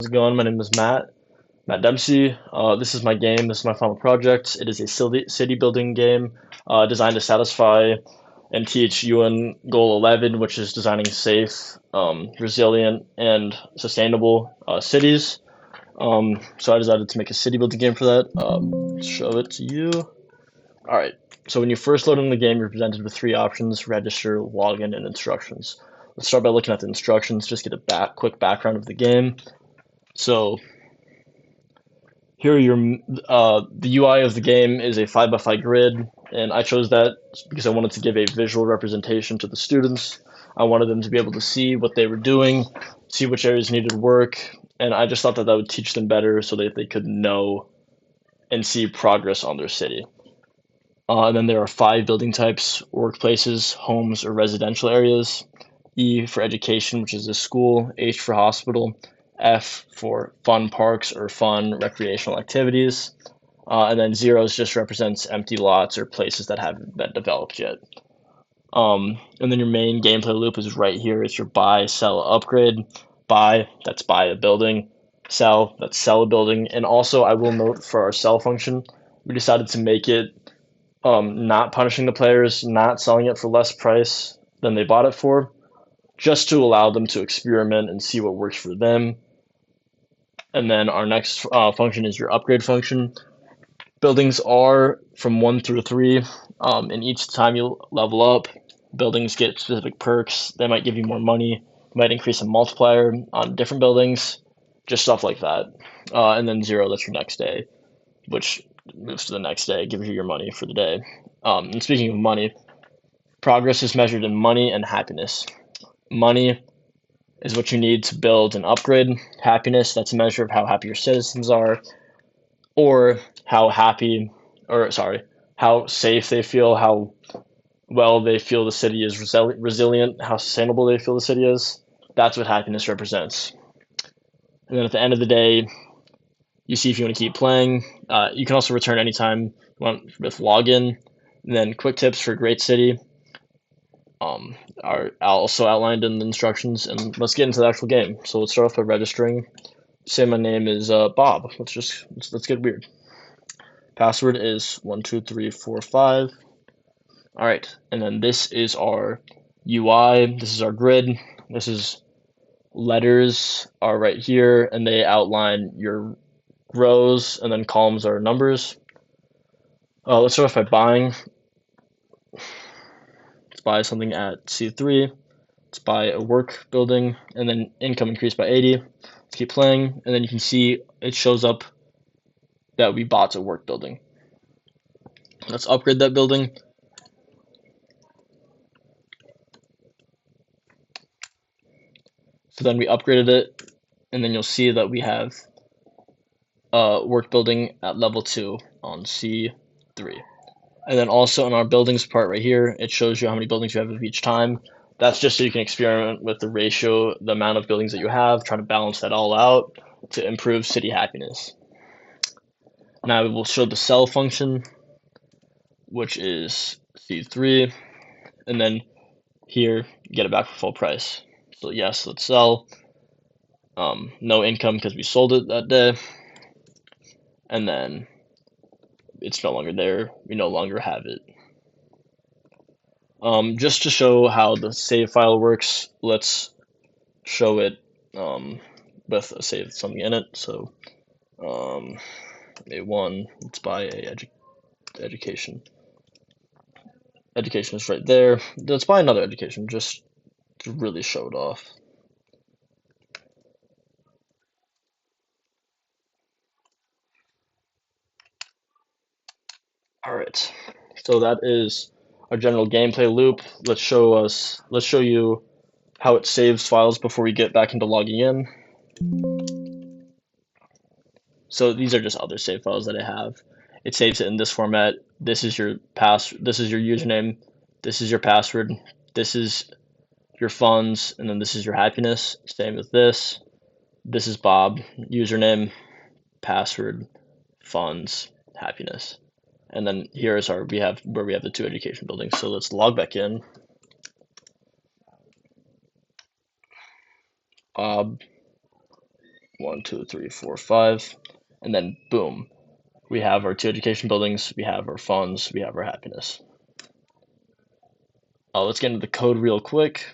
How's it going? My name is Matt Dempsey. This is my game. This is my final project. It is a city building game designed to satisfy and teach UN Goal 11, which is designing safe, resilient, and sustainable cities. So I decided to make a city building game for that. Show it to you. All right. So when you first load in the game, you're presented with three options: register, login, and instructions. Let's start by looking at the instructions. Just get a quick background of the game. So here are your the UI of the game is a 5x5 grid, and I chose that because I wanted to give a visual representation to the students. I wanted them to be able to see what they were doing, see which areas needed work, and I just thought that that would teach them better so that they could know and see progress on their city. And then there are five building types: workplaces, homes, or residential areas. E for education, which is a school. H for hospital. F for fun parks or fun recreational activities. And then zeros just represents empty lots or places that haven't been developed yet. And then your main gameplay loop is right here. It's your buy, sell, upgrade. Buy, that's buy a building. Sell, that's sell a building. And also, I will note for our sell function, we decided to make it not punishing the players, not selling it for less price than they bought it for, just to allow them to experiment and see what works for them. And then our next function is your upgrade function. Buildings are from 1 through 3, and each time you level up, buildings get specific perks. They might give you more money, might increase a multiplier on different buildings, just stuff like that. And then 0, that's your next day, which moves to the next day, gives you your money for the day. And speaking of money, progress is measured in money and happiness. Money is what you need to build and upgrade. Happiness, that's a measure of how happy your citizens are, or how safe they feel, how well they feel the city is resilient, how sustainable they feel the city is. That's what happiness represents. And then at the end of the day, you see if you want to keep playing. You can also return anytime you want with login. And then quick tips for a great city are also outlined in the instructions. And let's get into the actual game. So let's start off by registering. Say my name is Bob. Let's get weird. Password is 12345. All right, and then this is our UI. This is our grid. This is letters are right here, and they outline your rows, and then columns are numbers. Let's start off by buying. Let's buy something at C3. Let's buy a work building, and then income increased by 80. Let's keep playing, and then you can see it shows up that we bought a work building. Let's upgrade that building. So then we upgraded it, and then you'll see that we have work building at level 2 on C3. And then also in our buildings part right here, it shows you how many buildings you have of each time. That's just so you can experiment with the ratio, the amount of buildings that you have, try to balance that all out to improve city happiness. Now we will show the sell function, which is C3, and then here you get it back for full price. So yes, let's sell. No income because we sold it that day, and then it's no longer there. We no longer have it. Just to show how the save file works, let's show it with a save something in it. So A1, let's buy a education. Education is right there. Let's buy another education just to really show it off. All right, so that is our general gameplay loop. Let's show you how it saves files before we get back into logging in. So these are just other save files that I have. It saves it in this format. This is your this is your username, this is your password, this is your funds, and then this is your happiness. Same as this. This is Bob, username, password, funds, happiness. And then here is where we have the 2 education buildings. So let's log back in. Bob, 1, 2, 3, 4, 5, and then boom, we have our 2 education buildings, we have our funds, we have our happiness. Let's get into the code real quick.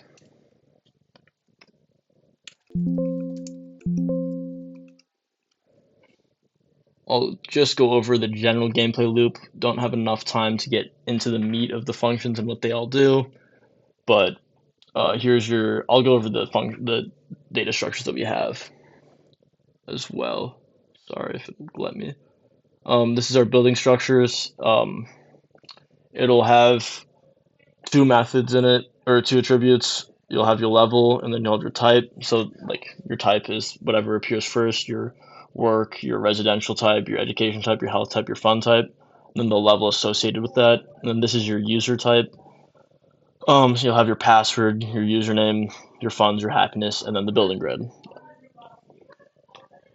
I'll just go over the general gameplay loop. Don't have enough time to get into the meat of the functions and what they all do, but I'll go over the data structures that we have as well. Sorry if it won't let me. This is our building structures. It'll have 2 methods in it, or 2 attributes. You'll have your level, and then you'll have your type. So, like, your type is whatever appears first, your work, your residential type, your education type, your health type, your fun type, and then the level associated with that. And then this is your user type. So you'll have your password, your username, your funds, your happiness, and then the building grid.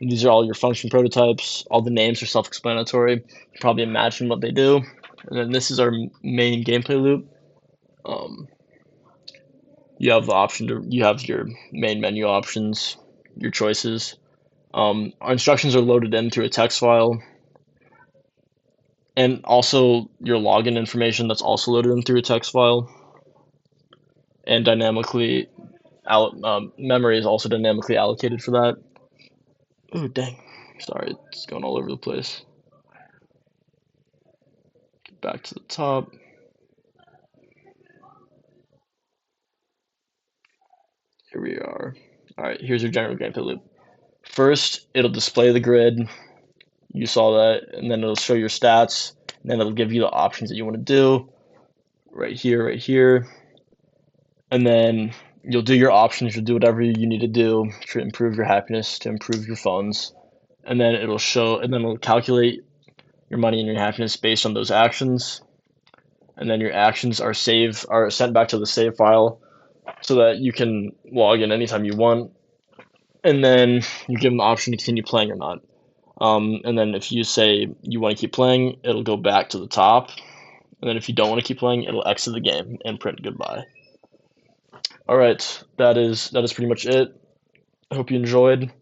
And these are all your function prototypes. All the names are self-explanatory. You can probably imagine what they do. And then this is our main gameplay loop. You have the option you have your main menu options, your choices. Our instructions are loaded in through a text file, and also your login information that's also loaded in through a text file. And memory is also dynamically allocated for that. Oh dang, sorry, it's going all over the place. Get back to the top. Here we are. All right, here's your general gameplay loop. First, it'll display the grid. You saw that, and then it'll show your stats, and then it'll give you the options that you want to do right here. And then you'll do your options, you'll do whatever you need to do to improve your happiness, to improve your funds. And then it'll calculate your money and your happiness based on those actions. And then your actions are sent back to the save file so that you can log in anytime you want. And then you give them the option to continue playing or not. And then if you say you want to keep playing, it'll go back to the top. And then if you don't want to keep playing, it'll exit the game and print goodbye. All right, that is pretty much it. I hope you enjoyed.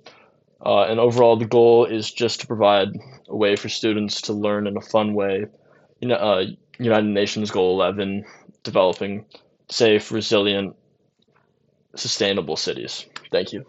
And overall, the goal is just to provide a way for students to learn in a fun way. United Nations Goal 11, developing safe, resilient, sustainable cities. Thank you.